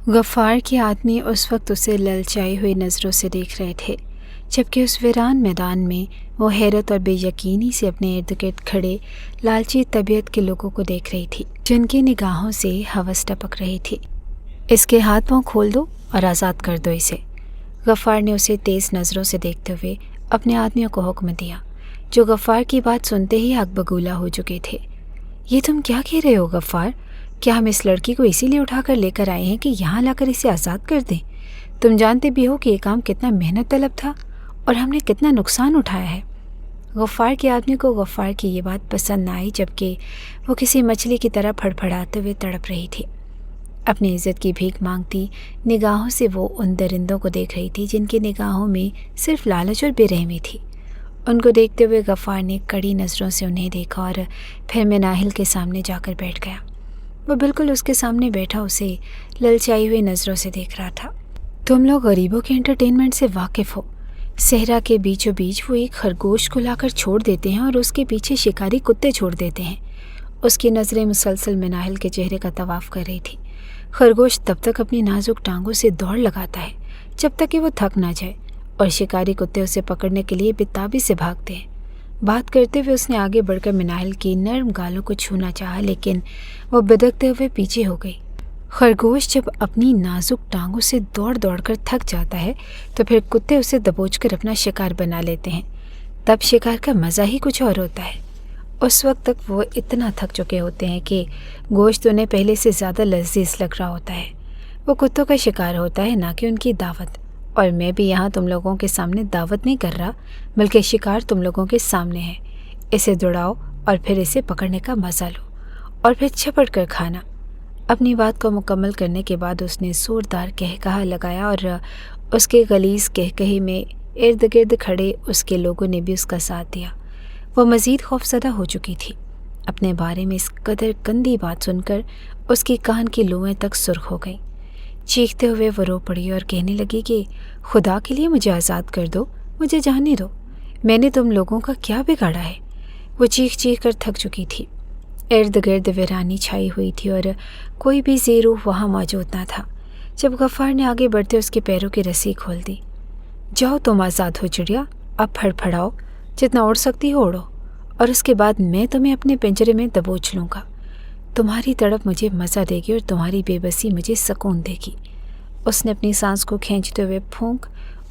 غفار کے آدمی اس وقت اسے للچائی ہوئی نظروں سے دیکھ رہے تھے، جبکہ اس ویران میدان میں وہ حیرت اور بے یقینی سے اپنے ارد گرد کھڑے لالچی طبیعت کے لوگوں کو دیکھ رہی تھی، جن کی نگاہوں سے ہوس ٹپک رہی تھی۔ اس کے ہاتھ پاؤں کھول دو اور آزاد کر دو اسے، غفار نے اسے تیز نظروں سے دیکھتے ہوئے اپنے آدمیوں کو حکم دیا، جو غفار کی بات سنتے ہی آگ بگولا ہو چکے تھے۔ یہ تم کیا کہہ رہے ہو غفار؟ کیا ہم اس لڑکی کو اسی لیے اٹھا کر لے کر آئے ہیں کہ یہاں لا کر اسے آزاد کر دیں؟ تم جانتے بھی ہو کہ یہ کام کتنا محنت طلب تھا اور ہم نے کتنا نقصان اٹھایا ہے۔ غفار کے آدمی کو غفار کی یہ بات پسند نہ آئی، جبکہ وہ کسی مچھلی کی طرح پھڑپھڑاتے ہوئے تڑپ رہی تھی۔ اپنی عزت کی بھیک مانگتی نگاہوں سے وہ ان درندوں کو دیکھ رہی تھی جن کی نگاہوں میں صرف لالچ اور بے رحمی تھی۔ ان کو دیکھتے ہوئے غفار نے کڑی نظروں سے انہیں دیکھا اور پھر مناہل کے سامنے جا کر بیٹھ گیا۔ وہ بالکل اس کے سامنے بیٹھا اسے للچائی ہوئی نظروں سے دیکھ رہا تھا۔ تم لوگ غریبوں کے انٹرٹینمنٹ سے واقف ہو۔ صحرا کے بیچوں بیچ وہ ایک خرگوش کو لا کر چھوڑ دیتے ہیں اور اس کے پیچھے شکاری کتے چھوڑ دیتے ہیں۔ اس کی نظریں مسلسل مناہل کے چہرے کا طواف کر رہی تھی۔ خرگوش تب تک اپنی نازک ٹانگوں سے دوڑ لگاتا ہے جب تک کہ وہ تھک نہ جائے، اور شکاری کتے اسے پکڑنے کے لیے بے سے بھاگتے ہیں۔ بات کرتے ہوئے اس نے آگے بڑھ کر مناہل کی نرم گالوں کو چھونا چاہا، لیکن وہ بدکتے ہوئے پیچھے ہو گئی۔ خرگوش جب اپنی نازک ٹانگوں سے دوڑ دوڑ کر تھک جاتا ہے تو پھر کتے اسے دبوچ کر اپنا شکار بنا لیتے ہیں۔ تب شکار کا مزہ ہی کچھ اور ہوتا ہے۔ اس وقت تک وہ اتنا تھک چکے ہوتے ہیں کہ گوشت انہیں پہلے سے زیادہ لذیذ لگ رہا ہوتا ہے۔ وہ کتوں کا شکار ہوتا ہے، نہ کہ ان کی دعوت۔ اور میں بھی یہاں تم لوگوں کے سامنے دعوت نہیں کر رہا، بلکہ شکار تم لوگوں کے سامنے ہے۔ اسے دوڑاؤ اور پھر اسے پکڑنے کا مزہ لو، اور پھر چھپٹ کر کھانا۔ اپنی بات کو مکمل کرنے کے بعد اس نے زوردار قہقہہ لگایا، اور اس کے غلیظ قہقہے میں ارد گرد کھڑے اس کے لوگوں نے بھی اس کا ساتھ دیا۔ وہ مزید خوفزدہ ہو چکی تھی۔ اپنے بارے میں اس قدر گندی بات سن کر اس کی کان کی لوئیں تک سرخ ہو گئیں۔ چیختے ہوئے وہ رو پڑی اور کہنے لگی کہ خدا کے لیے مجھے آزاد کر دو، مجھے جانے دو، میں نے تم لوگوں کا کیا بگاڑا ہے؟ وہ چیخ چیخ کر تھک چکی تھی۔ ارد گرد ویرانی چھائی ہوئی تھی اور کوئی بھی ذی روح وہاں موجود نہ تھا۔ جب غفار نے آگے بڑھتے اس کے پیروں کی رسی کھول دی۔ جاؤ تم آزاد ہو چڑیا، اب پھڑپھڑاؤ، جتنا اڑ سکتی ہو اڑو، اور اس کے بعد میں تمہیں اپنے پنجرے میں دبوچ لوں گا۔ تمہاری تڑپ مجھے مزہ دے گی اور تمہاری بے بسی مجھے سکون دے گی۔ اس نے اپنی سانس کو کھینچتے ہوئے پھونک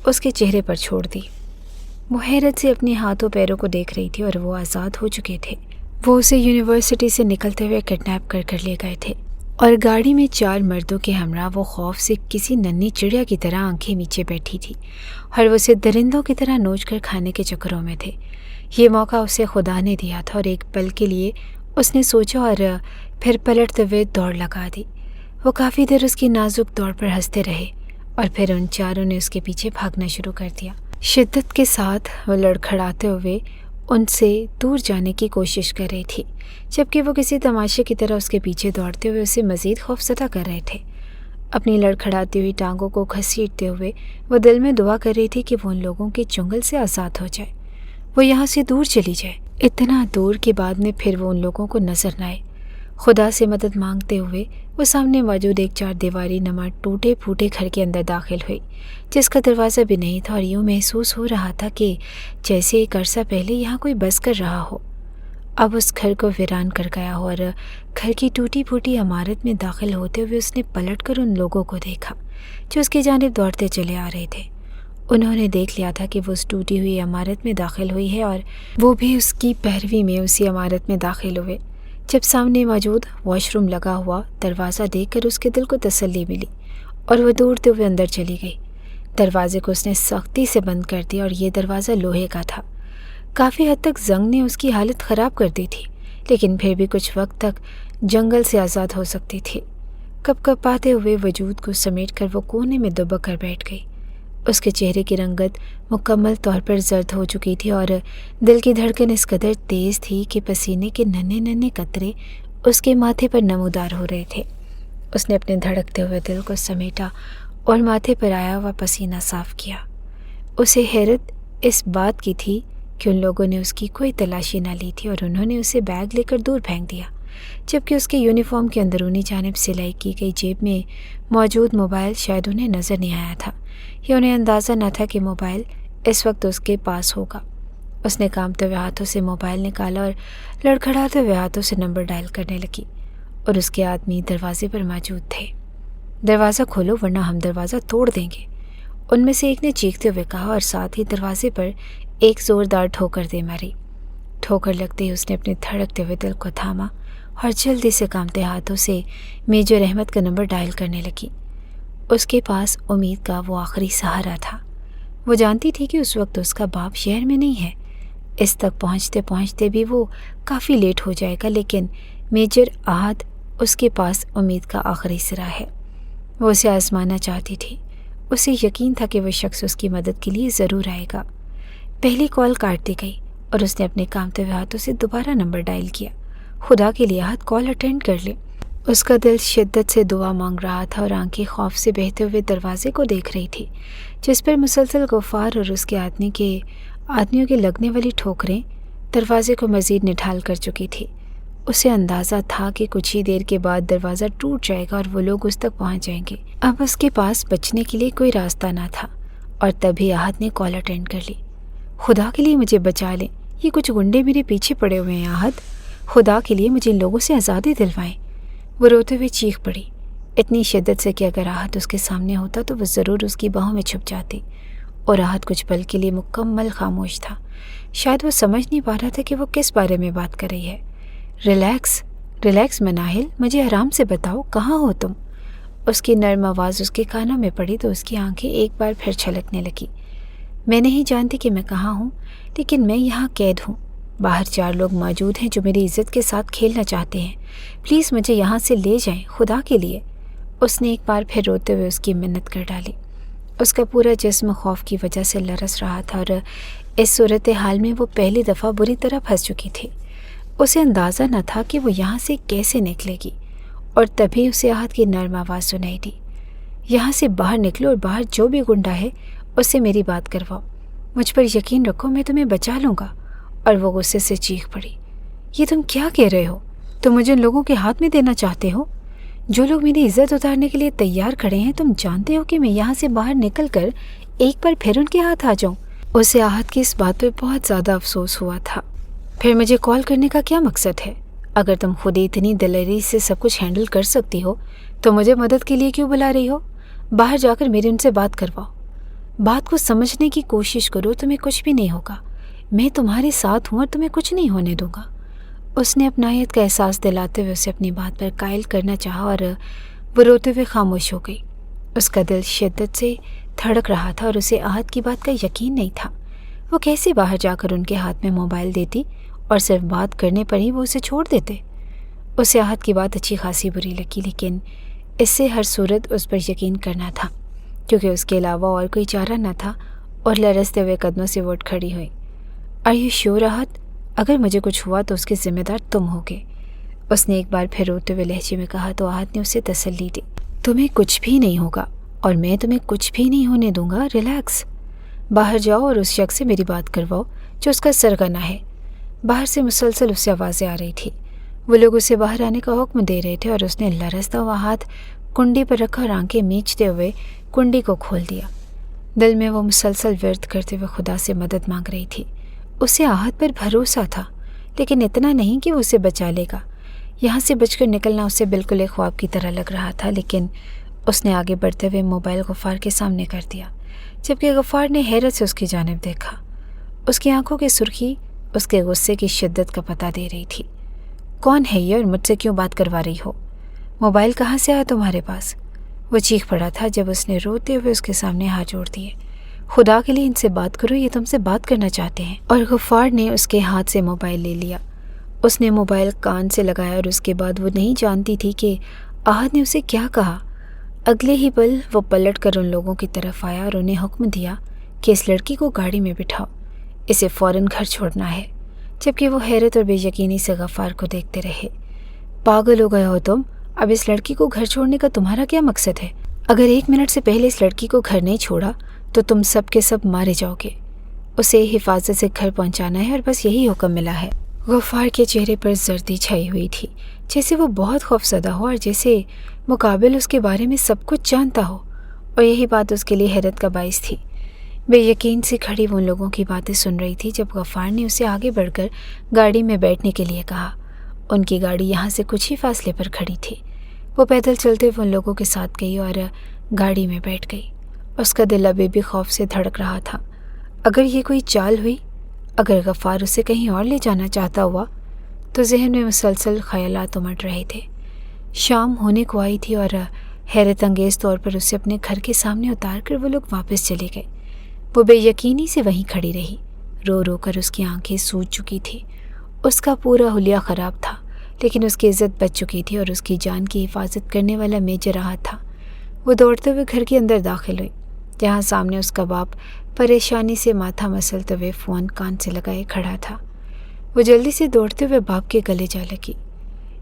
اس کے چہرے پر چھوڑ دی۔ وہ حیرت سے اپنے ہاتھوں پیروں کو دیکھ رہی تھی، اور وہ آزاد ہو چکے تھے۔ وہ اسے یونیورسٹی سے نکلتے ہوئے کڈنیپ کر لے گئے تھے، اور گاڑی میں 4 مردوں کے ہمراہ وہ خوف سے کسی ننھی چڑیا کی طرح آنکھیں میچے بیٹھی تھی، اور وہ اسے درندوں کی طرح نوچ کر کھانے کے چکروں میں تھے۔ یہ موقع اسے خدا نے دیا تھا، اور ایک پل کے لیے اس نے سوچا اور پھر پلٹتے ہوئے دوڑ لگا دی۔ وہ کافی دیر اس کی نازک دوڑ پر ہنستے رہے، اور پھر ان چاروں نے اس کے پیچھے بھاگنا شروع کر دیا۔ شدت کے ساتھ وہ لڑکھڑاتے ہوئے ان سے دور جانے کی کوشش کر رہی تھی، جبکہ وہ کسی تماشے کی طرح اس کے پیچھے دوڑتے ہوئے اسے مزید خوفزدہ کر رہے تھے۔ اپنی لڑکھڑاتی ہوئی ٹانگوں کو گھسیٹتے ہوئے وہ دل میں دعا کر رہی تھی کہ وہ ان لوگوں کے چنگل سے آزاد ہو جائے، وہ یہاں سے دور چلی جائے، اتنا دور کہ بعد میں پھر وہ ان لوگوں کو نظر نہ آئے۔ خدا سے مدد مانگتے ہوئے وہ سامنے موجود ایک 4 دیواری نما ٹوٹے پھوٹے گھر کے اندر داخل ہوئی، جس کا دروازہ بھی نہیں تھا، اور یوں محسوس ہو رہا تھا کہ جیسے ایک عرصہ پہلے یہاں کوئی بس کر رہا ہو، اب اس گھر کو ویران کر گیا ہو۔ اور گھر کی ٹوٹی پھوٹی عمارت میں داخل ہوتے ہوئے اس نے پلٹ کر ان لوگوں کو دیکھا جو اس کی جانب دوڑتے چلے آ رہے تھے۔ انہوں نے دیکھ لیا تھا کہ وہ اس ٹوٹی ہوئی عمارت میں داخل ہوئی ہے، اور وہ بھی اس کی پیروی میں اسی عمارت میں داخل ہوئے۔ جب سامنے موجود واش روم لگا ہوا دروازہ دیکھ کر اس کے دل کو تسلی ملی، اور وہ دوڑتے ہوئے اندر چلی گئی۔ دروازے کو اس نے سختی سے بند کر دیا، اور یہ دروازہ لوہے کا تھا۔ کافی حد تک زنگ نے اس کی حالت خراب کر دی تھی، لیکن پھر بھی کچھ وقت تک جنگل سے آزاد ہو سکتی تھی۔ کپ کپاتے ہوئے وجود کو سمیٹ کر وہ کونے میں دبک کر بیٹھ گئی۔ اس کے چہرے کی رنگت مکمل طور پر زرد ہو چکی تھی، اور دل کی دھڑکن اس قدر تیز تھی کہ پسینے کے ننھے ننھے قطرے اس کے ماتھے پر نمودار ہو رہے تھے۔ اس نے اپنے دھڑکتے ہوئے دل کو سمیٹا اور ماتھے پر آیا ہوا پسینہ صاف کیا۔ اسے حیرت اس بات کی تھی کہ ان لوگوں نے اس کی کوئی تلاشی نہ لی تھی، اور انہوں نے اسے بیگ لے کر دور پھینک دیا، جبکہ اس کے یونیفارم کے اندرونی جانب سلائی کی گئی جیب میں موجود موبائل شاید انہیں نظر نہیں آیا تھا یا انہیں اندازہ نہ تھا کہ موبائل اس وقت اس کے پاس ہوگا۔ اس نے کانپتے ہوئے ہاتھوں سے موبائل نکالا اور لڑکھڑاتے ہوئے ہاتھوں سے نمبر ڈائل کرنے لگی، اور اس کے آدمی دروازے پر موجود تھے۔ دروازہ کھولو ورنہ ہم دروازہ توڑ دیں گے، ان میں سے ایک نے چیختے ہوئے کہا، اور ساتھ ہی دروازے پر ایک زوردار ٹھوکر دے ماری۔ ٹھوکر لگتے ہی اس نے اپنے دھڑکتے ہوئے دل کو تھاما اور جلدی سے کانپتے ہاتھوں سے میجر احمد کا نمبر ڈائل کرنے لگی۔ اس کے پاس امید کا وہ آخری سہارا تھا۔ وہ جانتی تھی کہ اس وقت اس کا باپ شہر میں نہیں ہے، اس تک پہنچتے پہنچتے بھی وہ کافی لیٹ ہو جائے گا، لیکن میجر احد اس کے پاس امید کا آخری سرا ہے۔ وہ اسے آزمانا چاہتی تھی، اسے یقین تھا کہ وہ شخص اس کی مدد کے لیے ضرور آئے گا۔ پہلی کال کاٹ دی گئی اور اس نے اپنے کانپتے ہوئے ہاتھوں سے دوبارہ نمبر ڈائل کیا۔ خدا کے لیے احد کال اٹینڈ کر لے۔ اس کا دل شدت سے دعا مانگ رہا تھا اور آنکھیں خوف سے بہتے ہوئے دروازے کو دیکھ رہی تھی، جس پر مسلسل غفار اور اس کے آدمیوں کے لگنے والی ٹھوکریں دروازے کو مزید نڈھال کر چکی تھی۔ اسے اندازہ تھا کہ کچھ ہی دیر کے بعد دروازہ ٹوٹ جائے گا اور وہ لوگ اس تک پہنچ جائیں گے۔ اب اس کے پاس بچنے کے لیے کوئی راستہ نہ تھا، اور تبھی احد نے کال اٹینڈ کر لی۔ خدا کے لیے مجھے بچا لیں، یہ کچھ گنڈے میرے پیچھے پڑے ہوئے ہیں احد، خدا کے لیے مجھے ان لوگوں سے آزادی دلوائیں۔ وہ روتے ہوئے چیخ پڑی، اتنی شدت سے کہ اگر احد اس کے سامنے ہوتا تو وہ ضرور اس کی باہوں میں چھپ جاتی، اور احد کچھ پل کے لیے مکمل خاموش تھا۔ شاید وہ سمجھ نہیں پا رہا تھا کہ وہ کس بارے میں بات کر رہی ہے۔ ریلیکس مناہل، مجھے آرام سے بتاؤ کہاں ہو تم؟ اس کی نرم آواز اس کے کانوں میں پڑی تو اس کی آنکھیں ایک بار پھر چھلکنے لگی۔ میں نہیں جانتی کہ میں کہاں ہوں، لیکن میں یہاں قید ہوں۔ باہر 4 لوگ موجود ہیں جو میری عزت کے ساتھ کھیلنا چاہتے ہیں، پلیز مجھے یہاں سے لے جائیں خدا کے لیے۔ اس نے ایک بار پھر روتے ہوئے اس کی منت کر ڈالی۔ اس کا پورا جسم خوف کی وجہ سے لرز رہا تھا، اور اس صورتحال میں وہ پہلی دفعہ بری طرح پھنس چکی تھی۔ اسے اندازہ نہ تھا کہ وہ یہاں سے کیسے نکلے گی، اور تبھی اسے احد کی نرم آواز سنائی دی، یہاں سے باہر نکلو اور باہر جو بھی گنڈا ہے اس سے میری بات کرواؤ، مجھ پر یقین رکھو میں تمہیں بچا لوں گا۔ اور وہ غصے سے چیخ پڑی، یہ تم کیا کہہ رہے ہو؟ تم مجھے ان لوگوں کے ہاتھ میں دینا چاہتے ہو جو لوگ میری عزت اتارنے کے لیے تیار کھڑے ہیں؟ تم جانتے ہو کہ میں یہاں سے باہر نکل کر ایک بار پھر ان کے ہاتھ آ جاؤں۔ اسے احد کی اس بات پہ بہت زیادہ افسوس ہوا تھا۔ پھر مجھے کال کرنے کا کیا مقصد ہے؟ اگر تم خود ہی اتنی دلیری سے سب کچھ ہینڈل کر سکتی ہو تو مجھے مدد کے لیے کیوں بلا رہی ہو؟ باہر جا کر میرے ان سے بات کرواؤ، بات کو سمجھنے کی کوشش کرو، تمہیں کچھ بھی نہیں ہوگا، میں تمہارے ساتھ ہوں اور تمہیں کچھ نہیں ہونے دوں گا۔ اس نے اپنائیت کا احساس دلاتے ہوئے اسے اپنی بات پر قائل کرنا چاہا، اور وہ روتے ہوئے خاموش ہو گئی۔ اس کا دل شدت سے دھڑک رہا تھا اور اسے احد کی بات کا یقین نہیں تھا۔ وہ کیسے باہر جا کر ان کے ہاتھ میں موبائل دیتی اور صرف بات کرنے پر ہی وہ اسے چھوڑ دیتے؟ اسے احد کی بات اچھی خاصی بری لگی، لیکن اس سے ہر صورت اس پر یقین کرنا تھا، کیونکہ اس کے علاوہ اور کوئی چارہ نہ تھا، اور لرزتے ہوئے قدموں سے وہ اٹھ کھڑی ہوئی۔ آر یو شیور احد؟ اگر مجھے کچھ ہوا تو اس کے ذمہ دار تم ہوگے، اس نے ایک بار پھر روتے ہوئے لہجے میں کہا تو احد نے اسے تسلی دی، تمہیں کچھ بھی نہیں ہوگا اور میں تمہیں کچھ بھی نہیں ہونے دوں گا، ریلیکس۔ باہر جاؤ اور اس شخص سے میری بات کرواؤ جو اس کا سرغنہ ہے۔ باہر سے مسلسل اس سے آوازیں آ رہی تھی، وہ لوگ اسے باہر آنے کا حکم دے رہے تھے، اور اس نے لرزتا ہوا ہاتھ کنڈی پر رکھا اور آنکھیں میچتے ہوئے کنڈی کو کھول دیا۔ دل میں وہ مسلسل ورد کرتے ہوئے خدا سے مدد مانگ رہی تھی۔ اسے احد پر بھروسہ تھا، لیکن اتنا نہیں کہ وہ اسے بچا لے گا۔ یہاں سے بچ کر نکلنا اسے بالکل ایک خواب کی طرح لگ رہا تھا، لیکن اس نے آگے بڑھتے ہوئے موبائل غفار کے سامنے کر دیا، جبکہ غفار نے حیرت سے اس کی جانب دیکھا۔ اس کی آنکھوں کی سرخی اس کے غصے کی شدت کا پتہ دے رہی تھی۔ کون ہے یہ اور مجھ سے کیوں بات کروا رہی ہو؟ موبائل کہاں سے آیا تمہارے پاس؟ وہ چیخ پڑا تھا جب اس نے روتے ہوئے اس کے سامنے ہاتھ جوڑ دیے۔ خدا کے لیے ان سے بات کرو، یہ تم سے بات کرنا چاہتے ہیں۔ اور غفار نے اس کے ہاتھ سے موبائل لے لیا۔ اس نے موبائل کان سے لگایا اور اس کے بعد وہ نہیں جانتی تھی کہ احد نے اسے کیا کہا۔ اگلے ہی پل وہ پلٹ کر ان لوگوں کی طرف آیا اور انہیں حکم دیا کہ اس لڑکی کو گاڑی میں بٹھاؤ، اسے فوراً گھر چھوڑنا ہے، جبکہ وہ حیرت اور بے یقینی سے غفار کو دیکھتے رہے۔ پاگل ہو گئے ہو تم؟ اب اس لڑکی کو گھر چھوڑنے کا تمہارا کیا مقصد ہے؟ اگر 1 منٹ سے پہلے اس لڑکی کو گھر نہیں چھوڑا تو تم سب کے سب مارے جاؤ گے۔ اسے حفاظت سے گھر پہنچانا ہے اور بس یہی حکم ملا ہے۔ غفار کے چہرے پر زردی چھائی ہوئی تھی، جیسے وہ بہت خوفزدہ ہو اور جیسے مقابل اس کے بارے میں سب کچھ جانتا ہو، اور یہی بات اس کے لیے حیرت کا باعث تھی۔ بے یقین سے کھڑی وہ ان لوگوں کی باتیں سن رہی تھی جب غفار نے اسے آگے بڑھ کر گاڑی میں بیٹھنے کے لیے کہا۔ ان کی گاڑی یہاں سے کچھ ہی فاصلے پر کھڑی تھی۔ وہ پیدل چلتے ہوئے ان لوگوں کے ساتھ گئی اور گاڑی میں بیٹھ گئی۔ اس کا دل ابھی بھی خوف سے دھڑک رہا تھا۔ اگر یہ کوئی چال ہوئی، اگر غفار اسے کہیں اور لے جانا چاہتا ہوا، تو ذہن میں مسلسل خیالات امٹ رہے تھے۔ شام ہونے کو آئی تھی اور حیرت انگیز طور پر اسے اپنے گھر کے سامنے اتار کر وہ لوگ واپس چلے گئے۔ وہ بے یقینی سے وہیں کھڑی رہی۔ رو رو کر اس کی آنکھیں سوج چکی تھی۔ اس کا پورا حلیہ خراب تھا، لیکن اس کی عزت بچ چکی تھی اور اس کی جان کی حفاظت کرنے والا میجر احد تھا۔ وہ دوڑتے ہوئے گھر کے اندر داخل ہوئی، جہاں سامنے اس کا باپ پریشانی سے ماتھا مسلتے ہوئے فون کان سے لگائے کھڑا تھا۔ وہ جلدی سے دوڑتے ہوئے باپ کے گلے جا لگی۔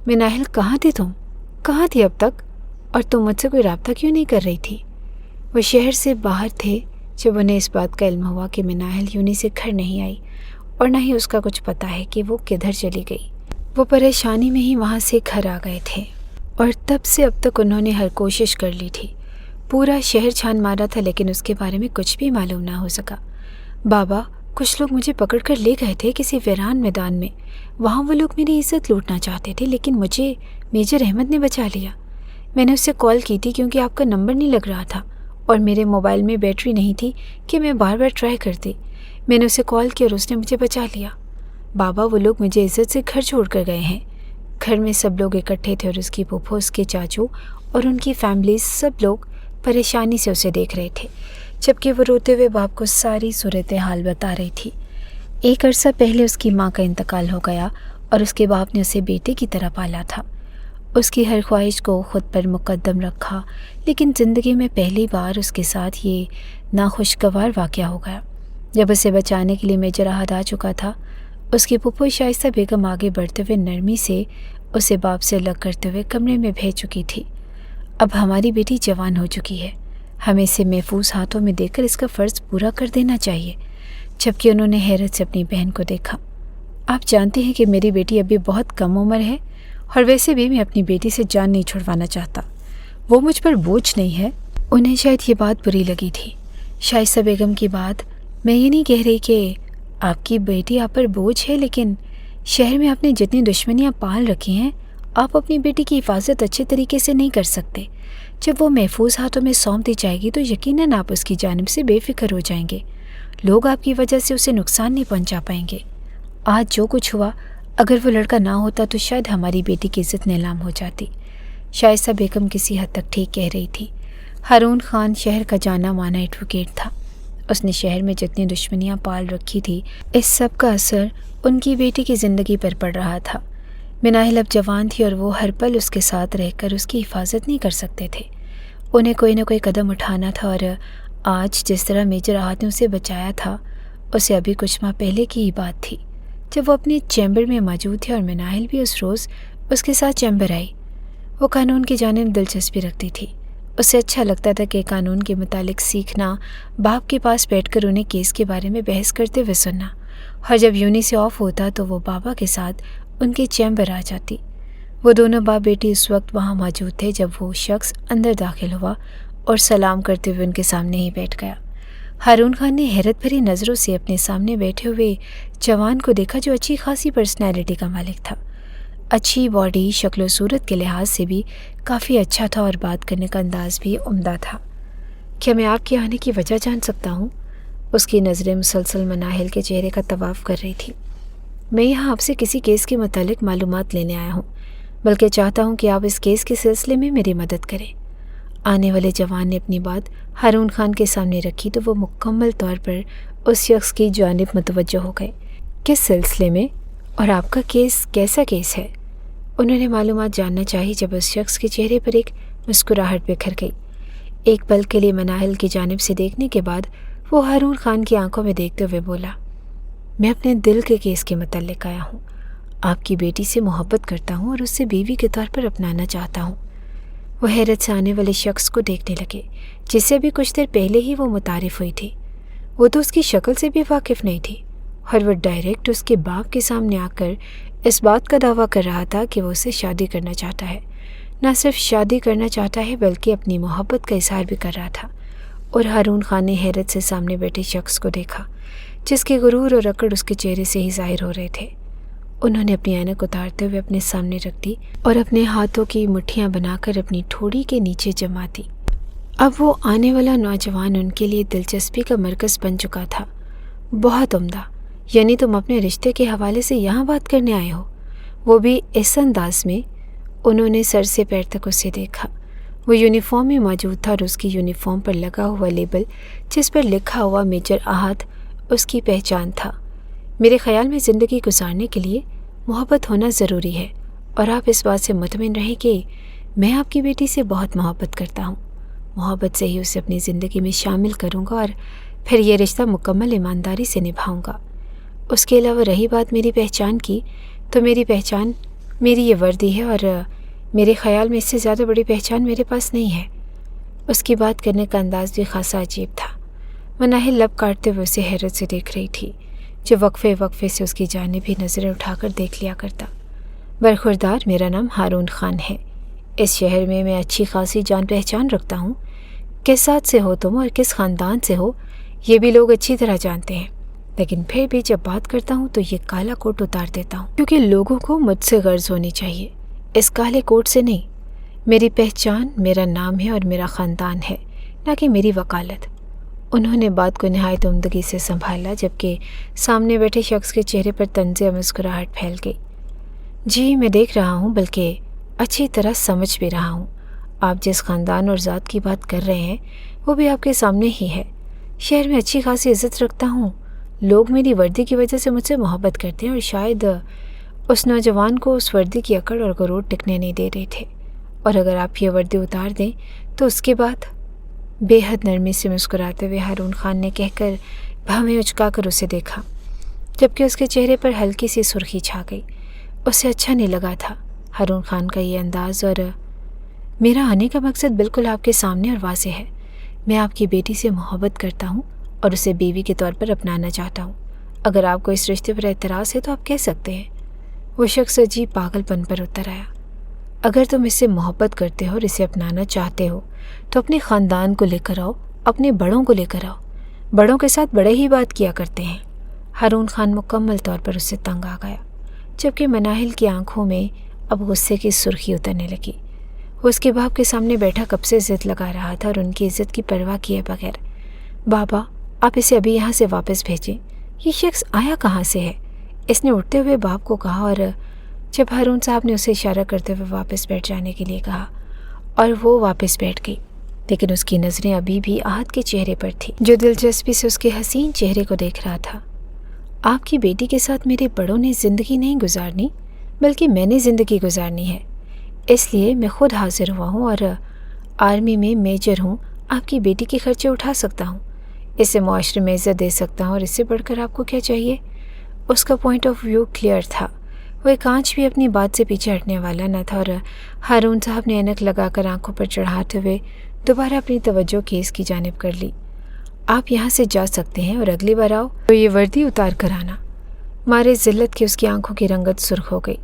مناہل، کہاں تھی تم؟ کہاں تھی اب تک؟ اور تم مجھ سے کوئی رابطہ کیوں نہیں کر رہی تھی؟ وہ شہر سے باہر تھے جب انہیں اس بات کا علم ہوا کہ مناہل یونی سے گھر نہیں آئی، اور نہ ہی اس کا کچھ پتہ ہے کہ وہ کدھر چلی گئی۔ وہ پریشانی میں ہی وہاں سے گھر آ گئے تھے، اور تب سے اب تک انہوں نے ہر کوشش کر لی تھی۔ پورا شہر چھان مارا تھا، لیکن اس کے بارے میں کچھ بھی معلوم نہ ہو سکا۔ بابا، کچھ لوگ مجھے پکڑ کر لے گئے تھے کسی ویران میدان میں۔ وہاں وہ لوگ میری عزت لوٹنا چاہتے تھے، لیکن مجھے میجر احمد نے بچا لیا۔ میں نے اس سے کال کی تھی کیونکہ آپ کا نمبر نہیں لگ رہا تھا، اور میرے موبائل میں بیٹری نہیں تھی کہ میں بار بار ٹرائی کرتی۔ میں نے اسے کال کی اور اس نے مجھے بچا لیا۔ بابا، وہ لوگ مجھے عزت سے گھر چھوڑ کر گئے ہیں۔ گھر میں سب لوگ اکٹھے تھے اور اس کی پھوپھو، اس کے چاچو اور ان کی فیملیز، سب لوگ پریشانی سے اسے دیکھ رہے تھے، جبکہ وہ روتے ہوئے باپ کو ساری صورتحال بتا رہی تھی۔ ایک عرصہ پہلے اس کی ماں کا انتقال ہو گیا اور اس کے باپ نے اسے بیٹے کی طرح پالا تھا۔ اس کی ہر خواہش کو خود پر مقدم رکھا، لیکن زندگی میں پہلی بار اس کے ساتھ یہ ناخوشگوار واقعہ ہو گیا۔ جب اسے بچانے کے لیے میجر احد آ چکا تھا، اس کی پھوپھو شائستہ بیگم آگے بڑھتے ہوئے نرمی سے اسے باپ سے الگ کرتے ہوئے کمرے میں بھیج چکی تھی۔ اب ہماری بیٹی جوان ہو چکی ہے، ہمیں اسے محفوظ ہاتھوں میں دے کر اس کا فرض پورا کر دینا چاہیے۔ جبکہ انہوں نے حیرت سے اپنی بہن کو دیکھا۔ آپ جانتے ہیں کہ میری بیٹی ابھی بہت کم عمر ہے، اور ویسے بھی میں اپنی بیٹی سے جان نہیں چھڑوانا چاہتا۔ وہ مجھ پر بوجھ نہیں ہے۔ انہیں شاید یہ بات بری لگی تھی، شائستہ بیگم کی بات۔ میں یہ نہیں کہہ رہی کہ آپ کی بیٹی آپ پر بوجھ ہے، لیکن شہر میں آپ نے جتنی دشمنیاں پال رکھی ہیں، آپ اپنی بیٹی کی حفاظت اچھے طریقے سے نہیں کر سکتے۔ جب وہ محفوظ ہاتھوں میں سونپ دی جائے گی تو یقیناً آپ اس کی جانب سے بے فکر ہو جائیں گے۔ لوگ آپ کی وجہ سے اسے نقصان نہیں پہنچا پائیں گے۔ آج جو کچھ ہوا، اگر وہ لڑکا نہ ہوتا تو شاید ہماری بیٹی کی عزت نیلام ہو جاتی۔ شائستہ بیگم کسی حد تک ٹھیک کہہ رہی تھی۔ ہارون خان شہر کا جانا مانا ایڈوکیٹ تھا۔ اس نے شہر میں جتنی دشمنیاں پال رکھی تھی، اس سب کا اثر ان کی بیٹی کی زندگی پر پڑ رہا تھا۔ مناہل اب جوان تھی اور وہ ہر پل اس کے ساتھ رہ کر اس کی حفاظت نہیں کر سکتے تھے۔ انہیں کوئی نہ کوئی قدم اٹھانا تھا، اور آج جس طرح میجر احد نے اسے بچایا تھا، اسے ابھی کچھ ماہ پہلے کی ہی بات تھی، جب وہ اپنے چیمبر میں موجود تھی اور مناہل بھی اس روز اس کے ساتھ چیمبر آئی۔ وہ قانون کی جانب دلچسپی رکھتی تھی۔ اسے اچھا لگتا تھا کہ قانون کے متعلق سیکھنا، باپ کے پاس بیٹھ کر انہیں کیس کے بارے میں بحث کرتے ہوئے سننا، اور جب یونی سے آف ہوتا تو وہ بابا کے ساتھ ان کے چیمبر آ جاتی۔ وہ دونوں باپ بیٹی اس وقت وہاں موجود تھے جب وہ شخص اندر داخل ہوا اور سلام کرتے ہوئے ان کے سامنے ہی بیٹھ گیا۔ ہارون خان نے حیرت بھری نظروں سے اپنے سامنے بیٹھے ہوئے جوان کو دیکھا، جو اچھی خاصی پرسنالٹی کا مالک تھا۔ اچھی باڈی، شکل و صورت کے لحاظ سے بھی کافی اچھا تھا اور بات کرنے کا انداز بھی عمدہ تھا۔ کیا میں آپ کے آنے کی وجہ جان سکتا ہوں؟ اس کی نظریں مسلسل مناہل کے چہرے کا طواف کر رہی تھی۔ میں یہاں آپ سے کسی کیس کے متعلق معلومات لینے آیا ہوں، بلکہ چاہتا ہوں کہ آپ اس کیس کے سلسلے میں میری مدد کریں۔ آنے والے جوان نے اپنی بات ہارون خان کے سامنے رکھی تو وہ مکمل طور پر اس شخص کی جانب متوجہ ہو گئے۔ کس سلسلے میں؟ اور آپ کا کیس کیسا کیس ہے؟ انہوں نے معلومات جاننا چاہی جب اس شخص کے چہرے پر ایک مسکراہٹ بکھر گئی۔ ایک پل کے لیے مناہل کی جانب سے دیکھنے کے بعد وہ ہارون خان کی آنکھوں میں دیکھتے ہوئے بولا، میں اپنے دل کے کیس کے متعلق آیا ہوں۔ آپ کی بیٹی سے محبت کرتا ہوں اور اسے بیوی کے طور پر اپنانا چاہتا ہوں۔ وہ حیرت سے آنے والے شخص کو دیکھنے لگے، جس سے بھی کچھ دیر پہلے ہی وہ متعارف ہوئی تھی۔ وہ تو اس کی شکل سے بھی واقف نہیں تھی، اور وہ ڈائریکٹ اس کے باپ کے سامنے آ کر اس بات کا دعویٰ کر رہا تھا کہ وہ اسے شادی کرنا چاہتا ہے، نہ صرف شادی کرنا چاہتا ہے بلکہ اپنی محبت کا اظہار بھی کر رہا تھا۔ اور ہارون خان نے حیرت سے سامنے بیٹھے شخص کو دیکھا جس کے غرور اور اکڑ اس کے چہرے سے ہی ظاہر ہو رہے تھے۔ انہوں نے اپنی اینک اتارتے ہوئے اپنے سامنے رکھ دی اور اپنے ہاتھوں کی مٹھیاں بنا کر اپنی ٹھوڑی کے نیچے جما دی۔ اب وہ آنے والا نوجوان ان کے لیے دلچسپی کا مرکز بن چکا تھا۔ بہت عمدہ، یعنی تم اپنے رشتے کے حوالے سے یہاں بات کرنے آئے ہو؟ وہ بھی اس انداز میں۔ انہوں نے سر سے پیر تک اسے دیکھا۔ وہ یونیفارم میں موجود تھا اور اس کی یونیفارم پر لگا ہوا لیبل جس پر لکھا ہوا میجر احد اس کی پہچان تھا۔ میرے خیال میں زندگی گزارنے کے لیے محبت ہونا ضروری ہے، اور آپ اس بات سے مطمئن رہیں کہ میں آپ کی بیٹی سے بہت محبت کرتا ہوں۔ محبت سے ہی اسے اپنی زندگی میں شامل کروں گا اور پھر یہ رشتہ مکمل ایمانداری سے نبھاؤں گا۔ اس کے علاوہ رہی بات میری پہچان کی، تو میری پہچان میری یہ وردی ہے، اور میرے خیال میں اس سے زیادہ بڑی پہچان میرے پاس نہیں ہے۔ اس کی بات کرنے کا انداز بھی خاصا عجیب تھا۔ مناہل لب کاٹتے ہوئے اسے حیرت سے دیکھ رہی تھی، جو وقفے وقفے سے اس کی جانب بھی نظریں اٹھا کر دیکھ لیا کرتا۔ برخوردار، میرا نام ہارون خان ہے۔ اس شہر میں اچھی خاصی جان پہچان رکھتا ہوں۔ کس ذات سے ہو تم اور کس خاندان سے ہو یہ بھی لوگ اچھی طرح جانتے ہیں، لیکن پھر بھی جب بات کرتا ہوں تو یہ کالا کوٹ اتار دیتا ہوں، کیونکہ لوگوں کو مجھ سے غرض ہونی چاہیے، اس کالے کوٹ سے نہیں۔ میری پہچان میرا نام ہے اور میرا خاندان ہے، نہ کہ میری وکالت۔ انہوں نے بات کو نہایت عمدگی سے سنبھالا، جبکہ سامنے بیٹھے شخص کے چہرے پر طنز مسکراہٹ پھیل گئی۔ جی میں دیکھ رہا ہوں، بلکہ اچھی طرح سمجھ بھی رہا ہوں۔ آپ جس خاندان اور ذات کی بات کر رہے ہیں وہ بھی آپ کے سامنے ہی ہے۔ شہر میں اچھی خاصی عزت رکھتا ہوں، لوگ میری وردی کی وجہ سے مجھ سے محبت کرتے ہیں، اور شاید اس نوجوان کو اس وردی کی اکڑ اور غرور ٹکنے نہیں دے رہے تھے، اور اگر آپ یہ وردی اتار دیں تو اس کے بعد بے حد نرمی سے مسکراتے ہوئے ہارون خان نے کہہ کر بھویں اچکا کر اسے دیکھا، جبکہ اس کے چہرے پر ہلکی سی سرخی چھا گئی۔ اسے اچھا نہیں لگا تھا ہارون خان کا یہ انداز، اور میرا آنے کا مقصد بالکل آپ کے سامنے اور واضح ہے۔ میں آپ کی بیٹی سے محبت کرتا ہوں اور اسے بیوی کے طور پر اپنانا چاہتا ہوں۔ اگر آپ کو اس رشتے پر اعتراض ہے تو آپ کہہ سکتے ہیں۔ وہ شخص عجیب پاگل پن پر اتر آیا۔ اگر تم اس سے محبت کرتے ہو اور اسے اپنانا چاہتے ہو تو اپنے خاندان کو لے کر آؤ، اپنے بڑوں کو لے کر آؤ۔ بڑوں کے ساتھ بڑے ہی بات کیا کرتے ہیں۔ ہارون خان مکمل طور پر اس سے تنگ آ گیا، جبکہ مناہل کی آنکھوں میں اب غصے کی سرخی اترنے لگی۔ وہ اس کے باپ کے سامنے بیٹھا کب سے عزت لگا رہا تھا اور ان کی عزت کی پرواہ کیے بغیر۔ بابا، آپ اسے ابھی یہاں سے واپس بھیجیں۔ یہ شخص آیا کہاں سے ہے؟ اس نے اٹھتے ہوئے باپ کو کہا، اور جب ہارون صاحب نے اسے اشارہ کرتے ہوئے واپس بیٹھ جانے کے لیے کہا اور وہ واپس بیٹھ گئی، لیکن اس کی نظریں ابھی بھی احد کے چہرے پر تھی، جو دلچسپی سے اس کے حسین چہرے کو دیکھ رہا تھا۔ آپ کی بیٹی کے ساتھ میرے بڑوں نے زندگی نہیں گزارنی، بلکہ میں نے زندگی گزارنی ہے، اس لیے میں خود حاضر ہوا ہوں اور آرمی میں میجر ہوں، آپ کی بیٹی کے خرچے اٹھا سکتا ہوں، اسے معاشرے میں عزت دے سکتا ہوں، اور اس سے بڑھ کر آپ کو کیا چاہیے؟ اس کا پوائنٹ آف ویو کلیئر تھا۔ وہ ایک آنچ بھی اپنی بات سے پیچھے ہٹنے والا نہ تھا، اور ہارون صاحب نے اینک لگا کر آنکھوں پر چڑھاتے ہوئے دوبارہ اپنی توجہ کیس کی جانب کر لی۔ آپ یہاں سے جا سکتے ہیں، اور اگلی بار آؤ تو یہ وردی اتار کر آنا۔ مارے ذلت کی اس کی آنکھوں کی رنگت سرخ ہو گئی۔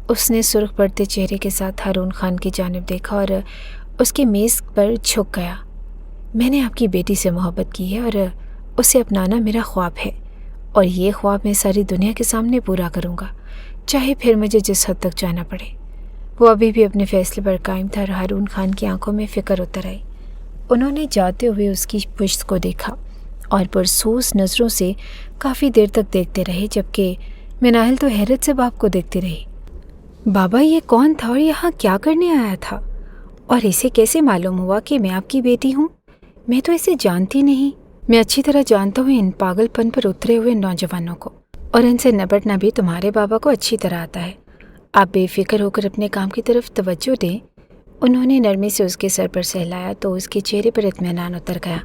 اس نے سرخ پڑتے چہرے کے ساتھ ہارون خان کی جانب دیکھا اور اس کی میز پر جھک گیا۔ میں نے آپ کی بیٹی سے محبت کی ہے اور اسے اپنانا میرا خواب ہے، اور یہ خواب میں ساری دنیا کے سامنے پورا کروں گا، چاہے پھر مجھے جس حد تک جانا پڑے۔ وہ ابھی بھی اپنے فیصلے پر قائم تھا، اور ہارون خان کی آنکھوں میں فکر اتر آئی۔ انہوں نے جاتے ہوئے اس کی پشت کو دیکھا اور پرسوس نظروں سے کافی دیر تک دیکھتے رہے، جبکہ مناہل تو حیرت سے باپ کو دیکھتی رہی۔ بابا، یہ کون تھا اور یہاں کیا کرنے آیا تھا؟ اور اسے کیسے معلوم ہوا کہ میں آپ کی بیٹی ہوں؟ میں تو اسے جانتی نہیں۔ میں اچھی طرح جانتا ہوں ان پاگل پن پر اترے ہوئے نوجوانوں کو، اور ان سے نپٹنا بھی تمہارے بابا کو اچھی طرح آتا ہے۔ آپ بے فکر ہو کر اپنے کام کی طرف توجہ دیں۔ انہوں نے نرمی سے اس کے سر پر سہلایا تو اس کے چہرے پر اطمینان اتر گیا۔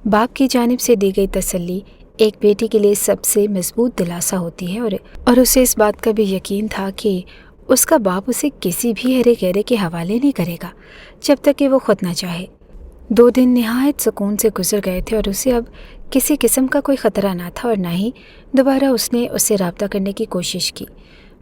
باپ کی جانب سے دی گئی تسلی ایک بیٹی کے لیے سب سے مضبوط دلاسا ہوتی ہے، اور اسے اس بات کا بھی یقین تھا کہ اس کا باپ اسے کسی بھی ہرے گہرے کے حوالے نہیں کرے گا جب تک کہ وہ خود نہ چاہے۔ 2 دن نہایت سکون سے گزر گئے تھے، اور اسے اب کسی قسم کا کوئی خطرہ نہ تھا، اور نہ ہی دوبارہ اس نے اس سے رابطہ کرنے کی کوشش کی۔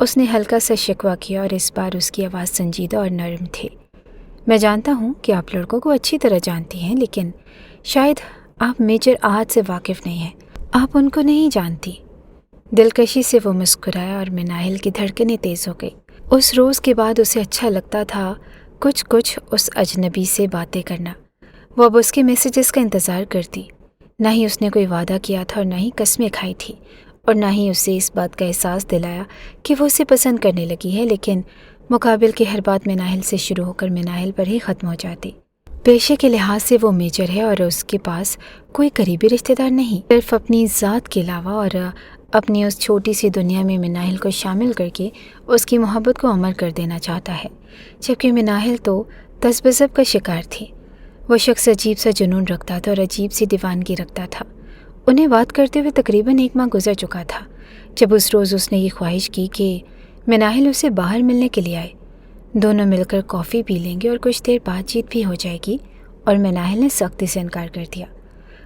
اس نے ہلکا سا شکوہ کیا اور اس بار اس کی آواز سنجیدہ اور نرم تھی۔ میں جانتا ہوں کہ آپ لڑکوں کو اچھی طرح جانتی ہیں، لیکن شاید آپ میجر احد سے واقف نہیں ہیں۔ آپ ان کو نہیں جانتی۔ دلکشی سے وہ مسکرایا اور مناہل کی دھڑکنیں تیز ہو گئی۔ اس روز کے بعد اسے اچھا لگتا تھا کچھ اس اجنبی سے باتیں کرنا۔ وہ اب اس کے میسیجز کا انتظار کرتی۔ نہ ہی اس نے کوئی وعدہ کیا تھا اور نہ ہی قسمیں کھائی تھی، اور نہ ہی اسے اس بات کا احساس دلایا کہ وہ اسے پسند کرنے لگی ہے، لیکن مقابل کی ہر بات مناہل سے شروع ہو کر مناہل پر ہی ختم ہو جاتی۔ پیشے کے لحاظ سے وہ میجر ہے اور اس کے پاس کوئی قریبی رشتہ دار نہیں، صرف اپنی ذات کے علاوہ، اور اپنی اس چھوٹی سی دنیا میں مناہل کو شامل کر کے اس کی محبت کو امر کر دینا چاہتا ہے، جبکہ مناہل تو تذبذب کا شکار تھی۔ وہ شخص عجیب سا جنون رکھتا تھا اور عجیب سی دیوانگی رکھتا تھا۔ انہیں بات کرتے ہوئے تقریباً 1 ماہ گزر چکا تھا جب اس روز اس نے یہ خواہش کی کہ مناہل اسے باہر ملنے کے لیے آئے۔ دونوں مل کر کافی پی لیں گے اور کچھ دیر بات چیت بھی ہو جائے گی، اور مناہل نے سختی سے انکار کر دیا۔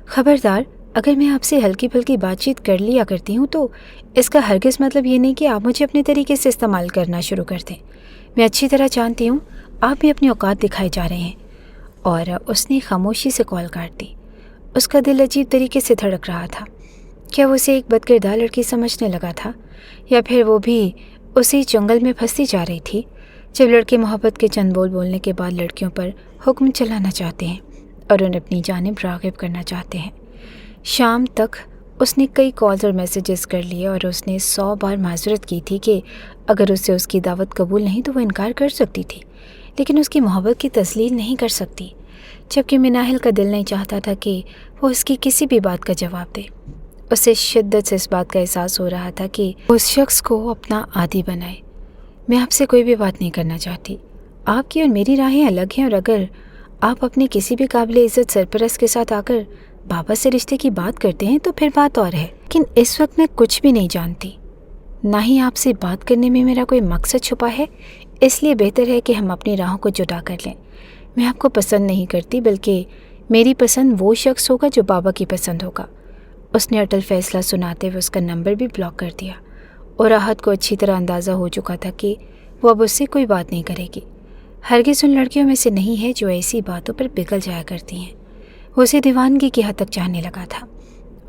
خبردار، اگر میں آپ سے ہلکی پھلکی بات چیت کر لیا کرتی ہوں تو اس کا ہرگز مطلب یہ نہیں کہ آپ مجھے اپنے طریقے سے استعمال کرنا شروع کر دیں۔ میں اچھی طرح جانتی ہوں آپ بھی اپنی اوقات دکھائے جا رہے ہیں۔ اور اس نے خاموشی سے کال کاٹ دی۔ اس کا دل عجیب طریقے سے دھڑک رہا تھا۔ کیا وہ اسے ایک بدکردار لڑکی سمجھنے لگا تھا، یا پھر وہ بھی اسی جنگل میں پھنستی جا رہی تھی جب لڑکے محبت کے چند بول بولنے کے بعد لڑکیوں پر حکم چلانا چاہتے ہیں اور انہیں اپنی جانب راغب کرنا چاہتے ہیں۔ شام تک اس نے کئی کالز اور میسیجز کر لیے اور اس نے 100 بار معذرت کی تھی کہ اگر اسے اس کی دعوت قبول نہیں تو وہ انکار کر سکتی تھی، لیکن اس کی محبت کی تسلیم نہیں کر سکتی، جبکہ مناہل کا دل نہیں چاہتا تھا کہ وہ اس کی کسی بھی بات کا جواب دے۔ اسے شدت سے اس بات کا احساس ہو رہا تھا کہ وہ اس شخص کو اپنا عادی بنائے۔ میں آپ سے کوئی بھی بات نہیں کرنا چاہتی۔ آپ کی اور میری راہیں الگ ہیں، اور اگر آپ اپنے کسی بھی قابل عزت سرپرست کے ساتھ آ کر بابا سے رشتے کی بات کرتے ہیں تو پھر بات اور ہے، لیکن اس وقت میں کچھ بھی نہیں جانتی، نہ ہی آپ سے بات کرنے میں میرا کوئی مقصد چھپا ہے، اس لیے بہتر ہے کہ ہم اپنی راہوں کو جدا کر لیں۔ میں آپ کو پسند نہیں کرتی، بلکہ میری پسند وہ شخص ہوگا جو بابا کی پسند ہوگا۔ اس نے اٹل فیصلہ سناتے ہوئے اس کا نمبر بھی بلاک کر دیا، اور راحت کو اچھی طرح اندازہ ہو چکا تھا کہ وہ اب اس سے کوئی بات نہیں کرے گی۔ ہرگز ان لڑکیوں میں سے نہیں ہے جو ایسی باتوں پر پگھل جایا کرتی ہیں۔ وہ اسے دیوانگی کی حد تک چاہنے لگا تھا،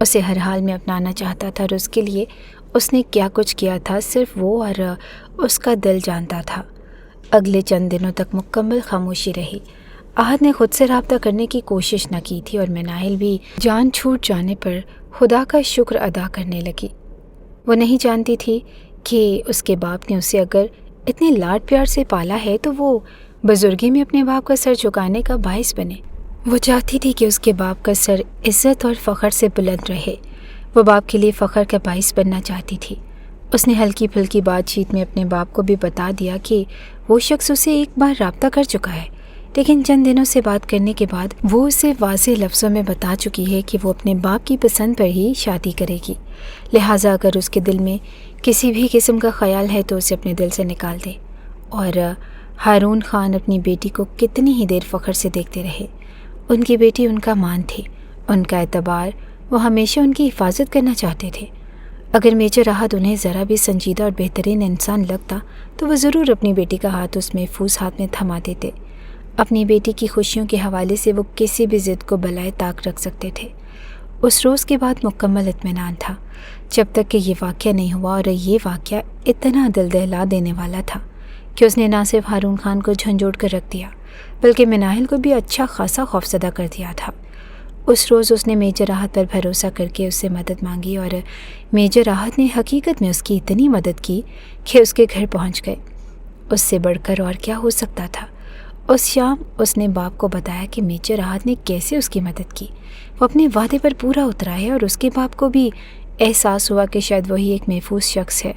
اسے ہر حال میں اپنانا چاہتا تھا، اور اس کے لیے اس نے کیا کچھ کیا تھا صرف وہ اور اس کا دل جانتا تھا۔ اگلے چند دنوں تک مکمل خاموشی رہی۔ احد نے خود سے رابطہ کرنے کی کوشش نہ کی تھی، اور مناہل بھی جان چھوٹ جانے پر خدا کا شکر ادا کرنے لگی۔ وہ نہیں جانتی تھی کہ اس کے باپ نے اسے اگر اتنے لاڈ پیار سے پالا ہے تو وہ بزرگی میں اپنے باپ کا سر جھکانے کا باعث بنے۔ وہ چاہتی تھی کہ اس کے باپ کا سر عزت اور فخر سے بلند رہے۔ وہ باپ کے لیے فخر کا باعث بننا چاہتی تھی۔ اس نے ہلکی پھلکی بات چیت میں اپنے باپ کو بھی بتا دیا کہ وہ شخص اسے ایک بار رابطہ کر چکا ہے، لیکن چند دنوں سے بات کرنے کے بعد وہ اسے واضح لفظوں میں بتا چکی ہے کہ وہ اپنے باپ کی پسند پر ہی شادی کرے گی، لہٰذا اگر اس کے دل میں کسی بھی قسم کا خیال ہے تو اسے اپنے دل سے نکال دے۔ اور ہارون خان اپنی بیٹی کو کتنی ہی دیر فخر سے دیکھتے رہے۔ ان کی بیٹی ان کا مان تھی، ان کا اعتبار، وہ ہمیشہ ان کی حفاظت کرنا چاہتے تھے۔ اگر میجر احد انہیں ذرا بھی سنجیدہ اور بہترین انسان لگتا تو وہ ضرور اپنی بیٹی کا ہاتھ اس محفوظ ہاتھ میں تھما دیتے۔ اپنی بیٹی کی خوشیوں کے حوالے سے وہ کسی بھی ضد کو بلائے طاق رکھ سکتے تھے۔ اس روز کے بعد مکمل اطمینان تھا، جب تک کہ یہ واقعہ نہیں ہوا، اور یہ واقعہ اتنا دل دہلا دینے والا تھا کہ اس نے نہ صرف ہارون خان کو جھنجھوڑ کر رکھ دیا بلکہ مناہل کو بھی اچھا خاصا خوفزدہ کر دیا تھا۔ اس روز اس نے میجر احد پر بھروسہ کر کے اس سے مدد مانگی، اور میجر احد نے حقیقت میں اس کی اتنی مدد کی کہ اس کے گھر پہنچ گئے۔ اس سے بڑھ کر اور کیا ہو سکتا تھا؟ اس شام اس نے باپ کو بتایا کہ میجر احد نے کیسے اس کی مدد کی۔ وہ اپنے وعدے پر پورا اترا ہے، اور اس کے باپ کو بھی احساس ہوا کہ شاید وہی ایک محفوظ شخص ہے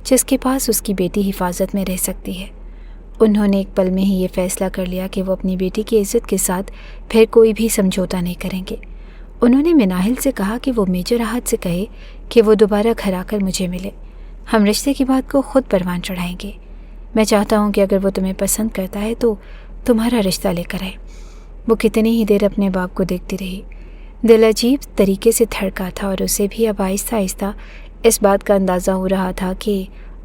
جس کے پاس اس کی بیٹی حفاظت میں رہ سکتی ہے۔ انہوں نے ایک پل میں ہی یہ فیصلہ کر لیا کہ وہ اپنی بیٹی کی عزت کے ساتھ پھر کوئی بھی سمجھوتا نہیں کریں گے۔ انہوں نے مناہل سے کہا کہ وہ میجر احد سے کہے کہ وہ دوبارہ گھر آ کر مجھے ملے، ہم رشتے کی بات کو خود پروان چڑھائیں گے۔ میں چاہتا ہوں کہ اگر وہ تمہیں پسند کرتا ہے تو تمہارا رشتہ لے کر آئے۔ وہ کتنی ہی دیر اپنے باپ کو دیکھتی رہی۔ دل عجیب طریقے سے دھڑکا تھا، اور اسے بھی اب آہستہ آہستہ اس بات کا اندازہ ہو رہا تھا کہ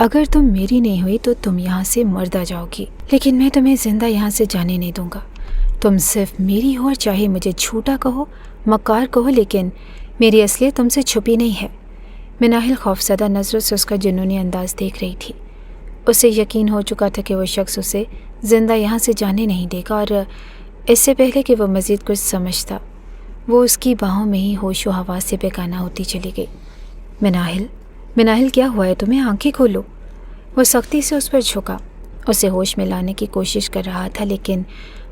اگر تم میری نہیں ہوئی تو تم یہاں سے مردہ جاؤ گی، لیکن میں تمہیں زندہ یہاں سے جانے نہیں دوں گا۔ تم صرف میری ہو، اور چاہے مجھے جھوٹا کہو، مکار کہو، لیکن میری اصلیت تم سے چھپی نہیں ہے۔ مناہل خوفزدہ نظروں سے اس کا جنونی انداز دیکھ رہی تھی۔ اسے یقین ہو چکا تھا کہ وہ شخص اسے زندہ یہاں سے جانے نہیں دے گا، اور اس سے پہلے کہ وہ مزید کچھ سمجھتا وہ اس کی باہوں میں ہی ہوش و حواس سے بیگانہ ہوتی چلی گئی۔ مناہل کیا ہوا ہے تمہیں؟ آنکھیں کھولو۔ وہ سختی سے اس پر جھکا، اسے ہوش میں لانے کی کوشش کر رہا تھا، لیکن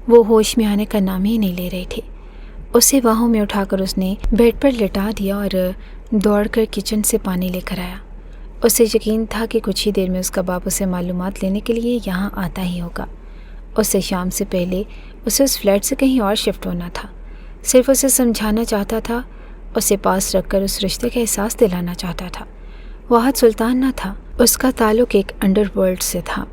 وہ ہوش میں آنے کا نام ہی نہیں لے رہی تھی۔ اسے باہوں میں اٹھا کر اس نے بیڈ پر لٹا دیا اور دوڑ کر کچن سے پانی لے کر آیا۔ اسے یقین تھا کہ کچھ ہی دیر میں اس کا باپ اسے معلومات لینے کے لیے یہاں آتا ہی ہوگا۔ اسے شام سے پہلے اسے اس فلیٹ سے کہیں اور شفٹ ہونا تھا۔ صرف اسے سمجھانا چاہتا تھا، اسے پاس رکھ کر اس رشتے کا احساس دلانا چاہتا تھا۔ واحد سلطان نہ تھا، اس کا تعلق ایک انڈر ورلڈ سے تھا۔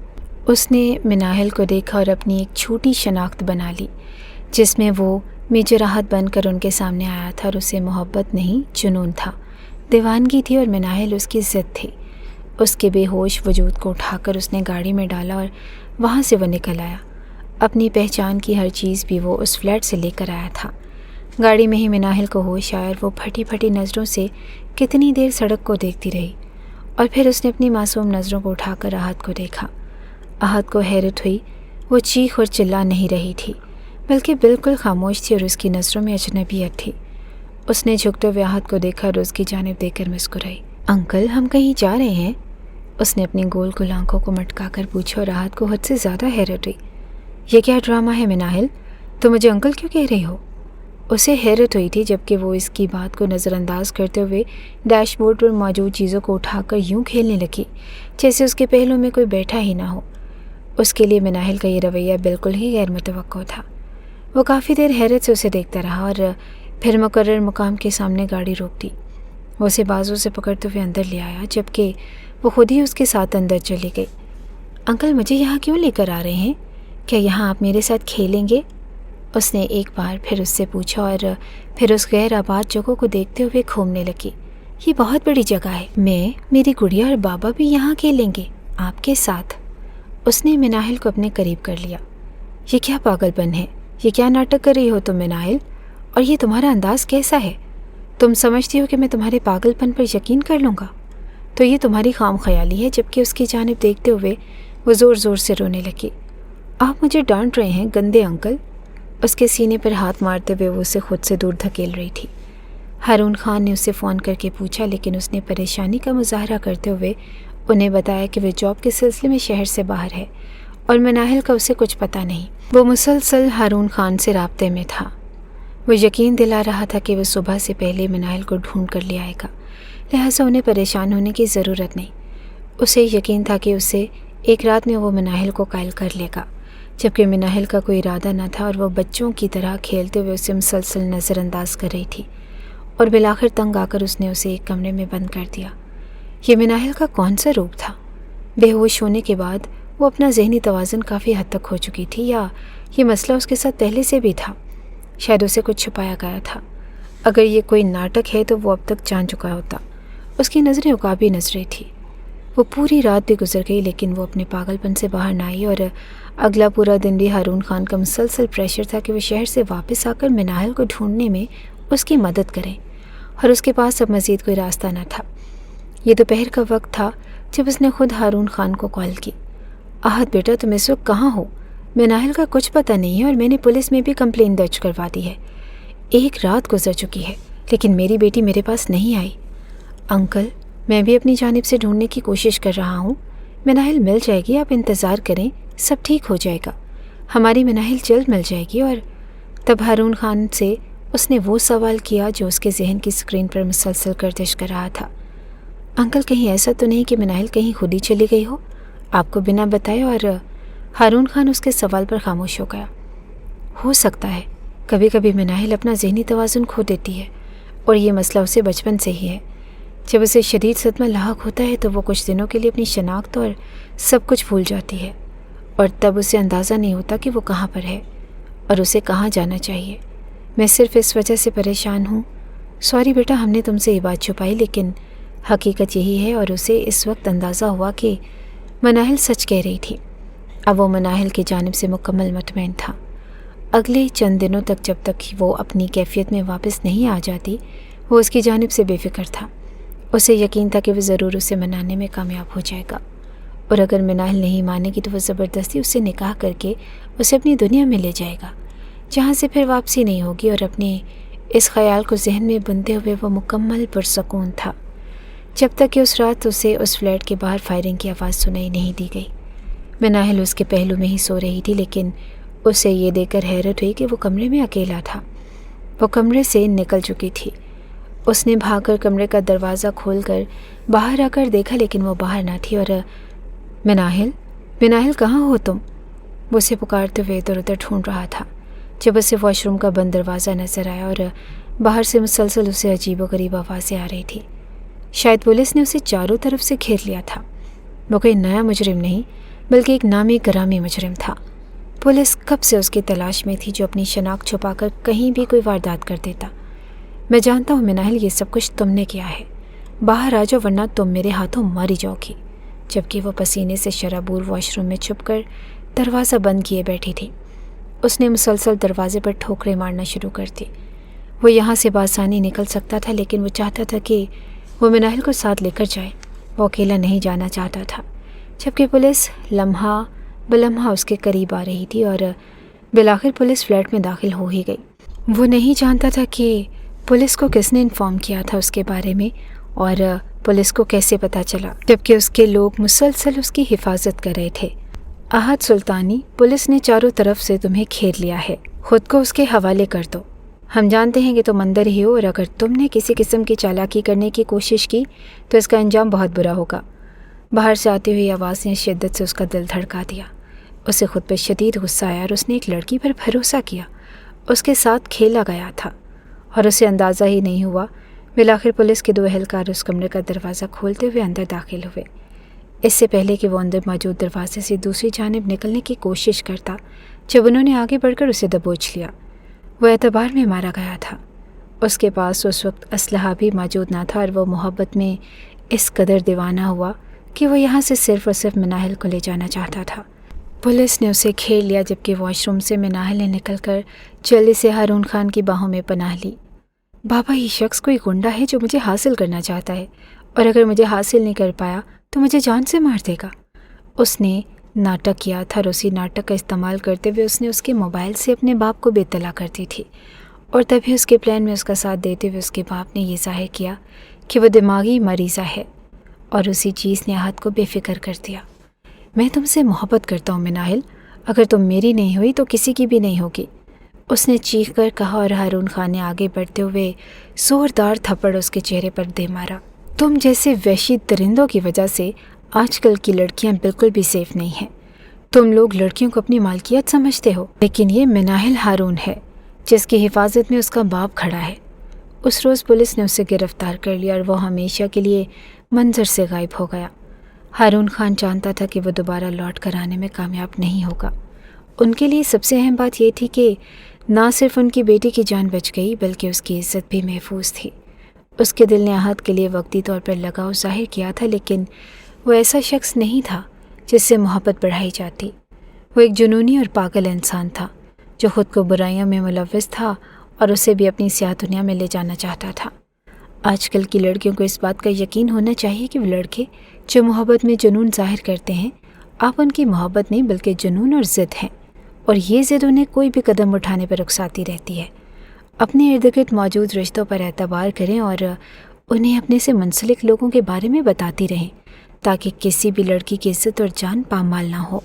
اس نے مناہل کو دیکھا اور اپنی ایک چھوٹی شناخت بنا لی، جس میں وہ میجراحت بن کر ان کے سامنے آیا تھا، اور اسے محبت نہیں جنون تھا، دیوانگی تھی، اور مناہل اس کی ضد تھی۔ اس کے بے ہوش وجود کو اٹھا کر اس نے گاڑی میں ڈالا اور وہاں سے وہ نکل آیا۔ اپنی پہچان کی ہر چیز بھی وہ اس فلیٹ سے لے کر آیا تھا۔ گاڑی میں ہی مناہل کو ہوش آیا، اور وہ پھٹی پھٹی نظروں سے کتنی دیر سڑک کو دیکھتی رہی، اور پھر اس نے اپنی معصوم نظروں کو اٹھا کر احد کو دیکھا۔ احد کو حیرت ہوئی، وہ چیخ اور چلا نہیں رہی تھی، بلکہ بالکل خاموش تھی، اور اس کی نظروں میں اجنبیت تھی۔ اس نے جھکتے ہوئے احد کو دیکھا اور اس کی جانب دیکھ کر مسکرائی۔ انکل، ہم کہیں جا رہے ہیں؟ اس نے اپنی گول گول آنکھوں کو مٹکا کر پوچھا، اور احد کو حد سے زیادہ حیرت ہوئی۔ یہ کیا ڈرامہ ہے مناہل؟ تم مجھے انکل کیوں کہہ رہی ہو؟ اسے حیرت ہوئی تھی، جبکہ وہ اس کی بات کو نظر انداز کرتے ہوئے ڈیش بورڈ پر موجود چیزوں کو اٹھا کر یوں کھیلنے لگی جیسے اس کے پہلو میں کوئی بیٹھا ہی نہ ہو۔ اس کے لیے مناہل کا یہ رویہ بالکل ہی غیر متوقع تھا۔ وہ کافی دیر حیرت سے اسے دیکھتا رہا، اور پھر مقرر مقام کے سامنے گاڑی روک دی۔ وہ اسے بازو سے پکڑتے ہوئے اندر لے آیا، جبکہ وہ خود ہی اس کے ساتھ اندر چلی گئی۔ انکل، مجھے یہاں کیوں لے کر آ رہے ہیں؟ کیا یہاں آپ میرے ساتھ کھیلیں گے؟ اس نے ایک بار پھر اس سے پوچھا، اور پھر اس غیر آباد جگہ کو دیکھتے ہوئے گھومنے لگی۔ یہ بہت بڑی جگہ ہے، میں، میری گڑیا اور بابا بھی یہاں کھیلیں گے آپ کے ساتھ۔ اس نے مناہل کو اپنے قریب کر لیا۔ یہ کیا پاگل پن ہے؟ یہ کیا ناٹک کر رہی ہو تم مناہل؟ اور یہ تمہارا انداز کیسا ہے؟ تم سمجھتی ہو کہ میں تمہارے پاگل پن پر یقین کر لوں گا؟ تو یہ تمہاری خام خیالی ہے۔ جبکہ اس کی جانب دیکھتے ہوئے وہ زور زور سے رونے لگی۔ آپ مجھے ڈانٹ رہے ہیں گندے انکل؟ اس کے سینے پر ہاتھ مارتے ہوئے وہ اسے خود سے دور دھکیل رہی تھی۔ ہارون خان نے اسے فون کر کے پوچھا، لیکن اس نے پریشانی کا مظاہرہ کرتے ہوئے انہیں بتایا کہ وہ جاب کے سلسلے میں شہر سے باہر ہے، اور مناہل کا اسے کچھ پتہ نہیں۔ وہ مسلسل ہارون خان سے رابطے میں تھا۔ وہ یقین دلا رہا تھا کہ وہ صبح سے پہلے مناہل کو ڈھونڈ کر لے آئے گا، لہٰذا انہیں پریشان ہونے کی ضرورت نہیں۔ اسے یقین تھا کہ اسے ایک رات میں وہ مناہل کو قائل کر لے گا، جبکہ مناہل کا کوئی ارادہ نہ تھا، اور وہ بچوں کی طرح کھیلتے ہوئے اسے مسلسل نظر انداز کر رہی تھی، اور بالآخر تنگ آ کر اس نے اسے ایک کمرے میں بند کر دیا۔ یہ مناہل کا کون سا روپ تھا؟ بے ہوش ہونے کے بعد وہ اپنا ذہنی توازن کافی حد تک کھو چکی تھی، یا یہ مسئلہ اس کے ساتھ پہلے سے بھی تھا؟ شاید اسے کچھ چھپایا گیا تھا۔ اگر یہ کوئی ناٹک ہے تو وہ اب تک جان چکا ہوتا۔ اس کی نظریں عقابی نظریں تھیں۔ وہ پوری رات بھی گزر گئی، لیکن وہ اپنے پاگل پن سے باہر نہ آئی، اور اگلا پورا دن بھی ہارون خان کا مسلسل پریشر تھا کہ وہ شہر سے واپس آ کر مناہل کو ڈھونڈنے میں اس کی مدد کریں، اور اس کے پاس اب مزید کوئی راستہ نہ تھا۔ یہ دوپہر کا وقت تھا جب اس نے خود ہارون خان کو کال کی۔ احد بیٹا، تم اس وقت کہاں ہو؟ مناہل کا کچھ پتہ نہیں ہے، اور میں نے پولیس میں بھی کمپلین درج کروا دی ہے۔ ایک رات گزر چکی ہے، لیکن میری بیٹی میرے پاس نہیں آئی۔ انکل، میں بھی اپنی جانب سے ڈھونڈنے کی کوشش کر رہا ہوں۔ مناہل مل جائے گی، آپ انتظار کریں، سب ٹھیک ہو جائے گا۔ ہماری مناہل جلد مل جائے گی۔ اور تب ہارون خان سے اس نے وہ سوال کیا جو اس کے ذہن کی اسکرین پر مسلسل گردش کر رہا تھا۔ انکل، کہیں ایسا تو نہیں کہ مناہل کہیں خود ہی چلی گئی ہو آپ کو بنا بتائے؟ اور ہارون خان اس کے سوال پر خاموش ہو گیا۔ ہو سکتا ہے، کبھی کبھی مناہل اپنا ذہنی توازن کھو دیتی ہے، اور یہ مسئلہ اسے بچپن سے ہی ہے۔ جب اسے شدید صدمہ لاحق ہوتا ہے تو وہ کچھ دنوں کے لیے اپنی شناخت اور سب کچھ بھول جاتی ہے، اور تب اسے اندازہ نہیں ہوتا کہ وہ کہاں پر ہے اور اسے کہاں جانا چاہیے۔ میں صرف اس وجہ سے پریشان ہوں۔ سوری بیٹا، ہم نے تم سے یہ بات چھپائی، لیکن حقیقت یہی ہے اور اسے اس وقت اندازہ ہوا کہ مناہل سچ کہہ رہی تھی۔ اب وہ مناہل کی جانب سے مکمل مطمئن تھا۔ اگلے چند دنوں تک جب تک وہ اپنی کیفیت میں واپس نہیں آ جاتی وہ اس کی جانب سے بے فکر تھا۔ اسے یقین تھا کہ وہ ضرور اسے منانے میں کامیاب ہو جائے گا، اور اگر مناہل نہیں مانے گی تو وہ زبردستی اسے نکاح کر کے اسے اپنی دنیا میں لے جائے گا، جہاں سے پھر واپسی نہیں ہوگی، اور اپنے اس خیال کو ذہن میں بنتے ہوئے وہ مکمل پرسکون تھا جب تک کہ اس رات اسے اس فلیٹ کے باہر فائرنگ کی آواز سنائی نہیں دی گئی۔ مناہل اس کے پہلو میں ہی سو رہی تھی، لیکن اسے یہ دیکھ کر حیرت ہوئی کہ وہ کمرے میں اکیلا تھا۔ وہ کمرے سے نکل چکی تھی۔ اس نے بھاگ کر کمرے کا دروازہ کھول کر باہر آ کر دیکھا، لیکن وہ باہر نہ تھی، اور مناہل کہاں ہو تم؟ وہ اسے پکارتے ہوئے ادھر ادھر ڈھونڈ رہا تھا جب اسے واش روم کا بند دروازہ نظر آیا، اور باہر سے مسلسل اسے عجیب و غریب آوازیں آ رہی تھی۔ شاید پولیس نے اسے چاروں طرف سے گھیر لیا تھا۔ وہ کوئی نیا مجرم نہیں بلکہ ایک نامی گرامی مجرم تھا۔ پولیس کب سے اس کی تلاش میں تھی جو اپنی شناخت چھپا کر کہیں بھی کوئی واردات کر دیتا۔ میں جانتا ہوں مناہل، یہ سب کچھ تم نے کیا ہے۔ باہر آ جاؤ ورنہ تم میرے ہاتھوں ماری جاؤ گی۔ جبکہ وہ پسینے سے شرابور واش روم میں چھپ کر دروازہ بند کیے بیٹھی تھی، اس نے مسلسل دروازے پر ٹھوکریں مارنا شروع کر دی۔ وہ یہاں سے بآسانی نکل سکتا تھا، لیکن وہ چاہتا تھا کہ وہ مناہل کو ساتھ لے کر جائے۔ وہ اکیلا نہیں جانا چاہتا تھا، جبکہ پولیس لمحہ بلمحہ اس کے قریب آ رہی تھی، اور بالآخر پولیس فلیٹ میں داخل ہو ہی گئی۔ وہ نہیں جانتا تھا کہ پولیس کو کس نے انفارم کیا تھا اس کے بارے میں، اور پولیس کو کیسے پتہ چلا، جبکہ اس کے لوگ مسلسل اس کی حفاظت کر رہے تھے۔ احد سلطانی، پولیس نے چاروں طرف سے تمہیں گھیر لیا ہے، خود کو اس کے حوالے کر دو۔ ہم جانتے ہیں کہ تم اندر ہی ہو، اور اگر تم نے کسی قسم کی چالاکی کرنے کی کوشش کی تو اس کا انجام بہت برا ہوگا۔ باہر سے آتی ہوئی آواز نے شدت سے اس کا دل دھڑکا دیا۔ اسے خود پہ شدید غصہ آیا، اور اس نے ایک لڑکی پر بھروسہ کیا، اس کے ساتھ کھیلا گیا تھا، اور اسے اندازہ ہی نہیں ہوا۔ بالآخر پولیس کے 2 اہلکار اس کمرے کا دروازہ کھولتے ہوئے اندر داخل ہوئے۔ اس سے پہلے کہ وہ اندر موجود دروازے سے دوسری جانب نکلنے کی کوشش کرتا، جب انہوں نے آگے بڑھ کر اسے دبوچ لیا۔ وہ اعتبار میں مارا گیا تھا۔ اس کے پاس اس وقت اسلحہ بھی موجود نہ تھا، اور وہ محبت میں اس قدر دیوانہ ہوا کہ وہ یہاں سے صرف اور صرف مناہل کو لے جانا چاہتا تھا۔ پولیس نے اسے گھیر لیا، جبکہ واش روم سے مناہل نے نکل کر جلدی سے ہارون خان کی باہوں میں پناہ لی۔ بابا، یہ شخص کوئی گنڈا ہے جو مجھے حاصل کرنا چاہتا ہے، اور اگر مجھے حاصل نہیں کر پایا تو مجھے جان سے مار دے گا۔ اس نے ناٹک کیا تھا، اور اسی ناٹک کا استعمال کرتے ہوئے اس نے اس کے موبائل سے اپنے باپ کو بے اطلاع کر دی تھی، اور تبھی اس کے پلان میں اس کا ساتھ دیتے ہوئے اس کے باپ نے یہ ظاہر کیا کہ وہ دماغی مریضہ ہے، اور اسی چیز نے احد کو بے فکر کر دیا۔ میں تم سے محبت کرتا ہوں مناہل، اگر تم میری نہیں ہوئی تو کسی کی بھی نہیں ہوگی، اس نے چیخ کر کہا، اور ہارون خان نے آگے بڑھتے ہوئے زوردار تھپڑ اس کے چہرے پر دے مارا۔ تم جیسے وحشی درندوں کی وجہ سے آج کل کی لڑکیاں بالکل بھی سیف نہیں ہیں۔ تم لوگ لڑکیوں کو اپنی مالکیت سمجھتے ہو، لیکن یہ مناہل ہارون ہے جس کی حفاظت میں اس کا باپ کھڑا ہے۔ اس روز پولیس نے اسے گرفتار کر لیا، اور وہ ہمیشہ کے لیے منظر سے غائب ہو گیا۔ ہارون خان جانتا تھا کہ وہ دوبارہ لوٹ کر آنے میں کامیاب نہیں ہوگا۔ ان کے لیے سب سے اہم بات یہ تھی کہ نہ صرف ان کی بیٹی کی جان بچ گئی بلکہ اس کی عزت بھی محفوظ تھی۔ اس کے دل نے احد کے لیے وقتی طور پر لگاؤ ظاہر کیا تھا، لیکن وہ ایسا شخص نہیں تھا جس سے محبت بڑھائی جاتی۔ وہ ایک جنونی اور پاگل انسان تھا جو خود کو برائیوں میں ملوث تھا، اور اسے بھی اپنی سیاہ دنیا میں لے جانا چاہتا تھا۔ آج کل کی لڑکیوں کو اس بات کا یقین ہونا چاہیے کہ وہ لڑکے جو محبت میں جنون ظاہر کرتے ہیں، آپ ان کی محبت نہیں بلکہ جنون اور ضد ہیں، اور یہ ضد انہیں کوئی بھی قدم اٹھانے پر اکساتی رہتی ہے۔ اپنے ارد گرد موجود رشتوں پر اعتبار کریں، اور انہیں اپنے سے منسلک لوگوں کے بارے میں بتاتی رہیں تاکہ کسی بھی لڑکی کی عزت اور جان پامال نہ ہو۔